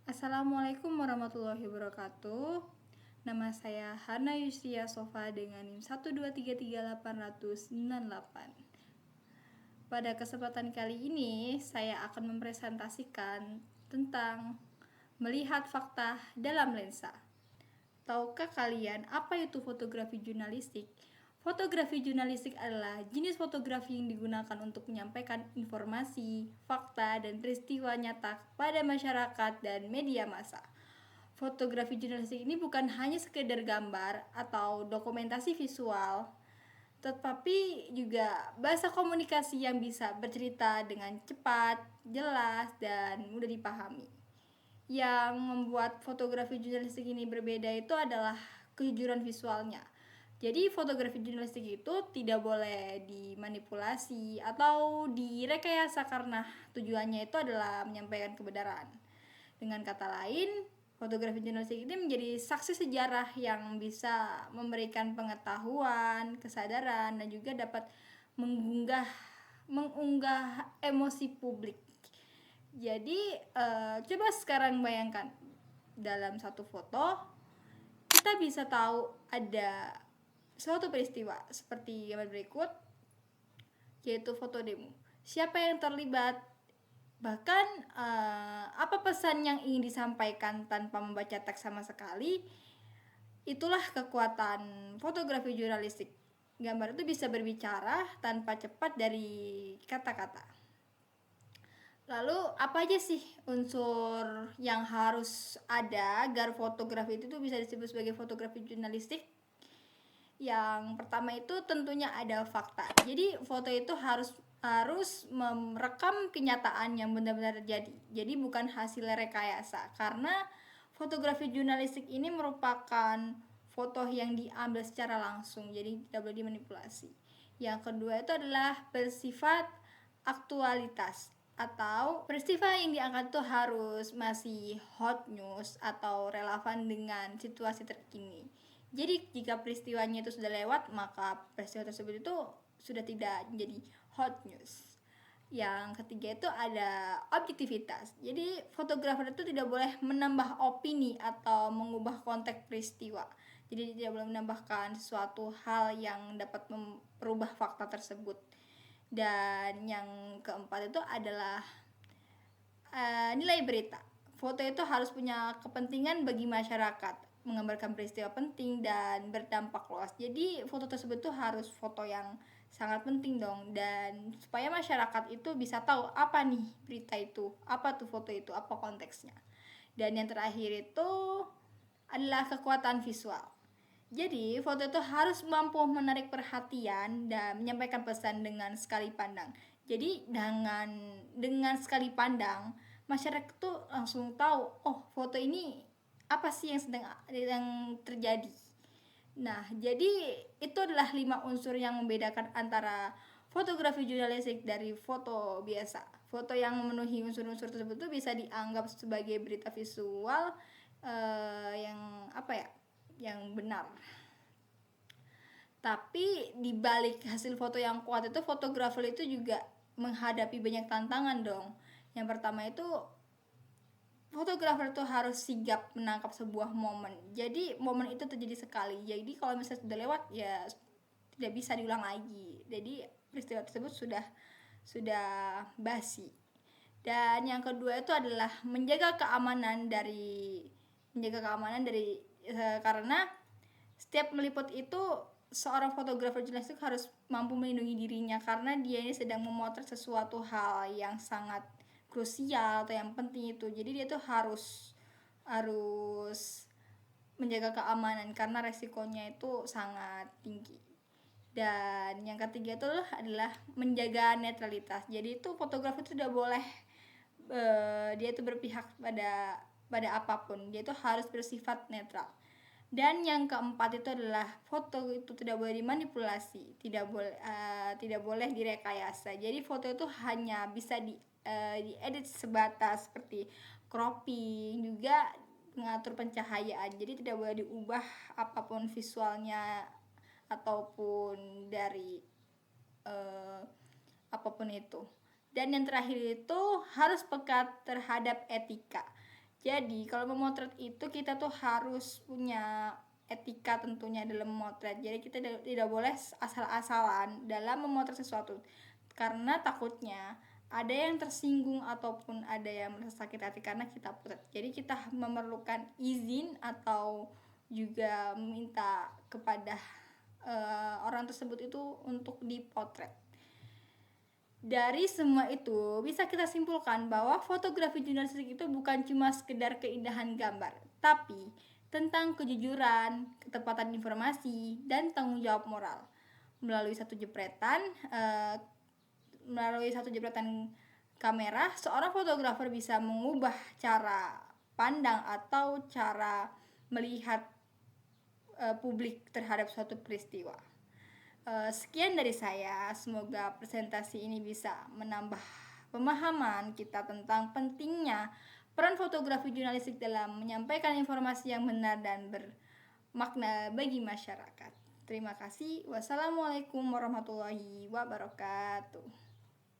Assalamualaikum warahmatullahi wabarakatuh. Nama saya Hana Yusria Sofa dengan NIM 1233898. Pada kesempatan kali ini, saya akan mempresentasikan tentang melihat fakta dalam lensa. Tahukah kalian apa itu fotografi jurnalistik? Fotografi jurnalistik adalah jenis fotografi yang digunakan untuk menyampaikan informasi, fakta, dan peristiwa nyata pada masyarakat dan media massa. Fotografi jurnalistik ini bukan hanya sekedar gambar atau dokumentasi visual, tetapi juga bahasa komunikasi yang bisa bercerita dengan cepat, jelas, dan mudah dipahami. Yang membuat fotografi jurnalistik ini berbeda itu adalah kejujuran visualnya. Jadi fotografi jurnalistik itu tidak boleh dimanipulasi atau direkayasa karena tujuannya itu adalah menyampaikan kebenaran. Dengan kata lain, fotografi jurnalistik ini menjadi saksi sejarah yang bisa memberikan pengetahuan, kesadaran, dan juga dapat mengunggah emosi publik. Jadi coba sekarang bayangkan, dalam satu foto kita bisa tahu ada suatu peristiwa seperti gambar berikut, yaitu foto demo. Siapa yang terlibat, bahkan apa pesan yang ingin disampaikan tanpa membaca teks sama sekali. Itulah kekuatan fotografi jurnalistik. Gambar itu bisa berbicara tanpa cepat dari kata-kata. Lalu apa aja sih unsur yang harus ada agar fotografi itu bisa disebut sebagai fotografi jurnalistik? Yang pertama itu tentunya ada fakta. Jadi foto itu harus merekam kenyataan yang benar-benar terjadi. Jadi bukan hasil rekayasa, karena fotografi jurnalistik ini merupakan foto yang diambil secara langsung, jadi tidak boleh dimanipulasi. Yang kedua itu adalah bersifat aktualitas, atau peristiwa yang diangkat itu harus masih hot news atau relevan dengan situasi terkini. Jadi jika peristiwanya itu sudah lewat, maka peristiwa tersebut itu sudah tidak menjadi hot news. Yang ketiga itu ada objektivitas. Jadi fotografer itu tidak boleh menambah opini atau mengubah konteks peristiwa. Jadi tidak boleh menambahkan sesuatu hal yang dapat merubah fakta tersebut. Dan yang keempat itu adalah nilai berita. Foto itu harus punya kepentingan bagi masyarakat, menggambarkan peristiwa penting dan berdampak luas. Jadi foto tersebut tuh harus foto yang sangat penting dong, dan supaya masyarakat itu bisa tahu apa nih berita itu, apa tuh foto itu, apa konteksnya. Dan yang terakhir itu adalah kekuatan visual. Jadi foto itu harus mampu menarik perhatian dan menyampaikan pesan dengan sekali pandang. Jadi dengan sekali pandang, masyarakat tuh langsung tahu, oh foto ini apa sih yang sedang terjadi. Nah, jadi itu adalah 5 unsur yang membedakan antara fotografi jurnalistik dari foto biasa. Foto yang memenuhi unsur-unsur tersebut tuh bisa dianggap sebagai berita visual yang yang benar. Tapi di balik hasil foto yang kuat itu, fotografer itu juga menghadapi banyak tantangan dong. Yang pertama itu, fotografer itu harus sigap menangkap sebuah momen. Jadi momen itu terjadi sekali. Jadi kalau misalnya sudah lewat, ya tidak bisa diulang lagi. Jadi peristiwa tersebut sudah basi. Dan yang kedua itu adalah menjaga keamanan dari karena setiap meliput itu, seorang fotografer jurnalistik harus mampu melindungi dirinya, karena dia ini sedang memotret sesuatu hal yang sangat krusial atau yang penting itu. Jadi dia tuh harus menjaga keamanan karena resikonya itu sangat tinggi. Dan yang ketiga itu adalah menjaga netralitas. Jadi itu fotografer itu tidak boleh dia itu berpihak pada apapun. Dia itu harus bersifat netral. Dan yang keempat itu adalah foto itu tidak boleh dimanipulasi, tidak boleh direkayasa. Jadi foto itu hanya bisa diedit sebatas seperti cropping, juga mengatur pencahayaan. Jadi tidak boleh diubah apapun visualnya ataupun dari apapun itu. Dan yang terakhir itu harus peka terhadap etika. Jadi kalau memotret itu kita tuh harus punya etika tentunya dalam memotret. Jadi kita tidak boleh asal-asalan dalam memotret sesuatu, karena takutnya ada yang tersinggung ataupun ada yang merasa sakit hati karena kita potret. Jadi kita memerlukan izin atau juga meminta kepada orang tersebut itu untuk dipotret. Dari semua itu bisa kita simpulkan bahwa fotografi jurnalistik itu bukan cuma sekedar keindahan gambar, tapi tentang kejujuran, ketepatan informasi, dan tanggung jawab moral. Melalui satu jepretan kamera, seorang fotografer bisa mengubah cara pandang atau cara melihat publik terhadap suatu peristiwa. Sekian dari saya, semoga presentasi ini bisa menambah pemahaman kita tentang pentingnya peran fotografi jurnalistik dalam menyampaikan informasi yang benar dan bermakna bagi masyarakat. Terima kasih. Wassalamualaikum warahmatullahi wabarakatuh.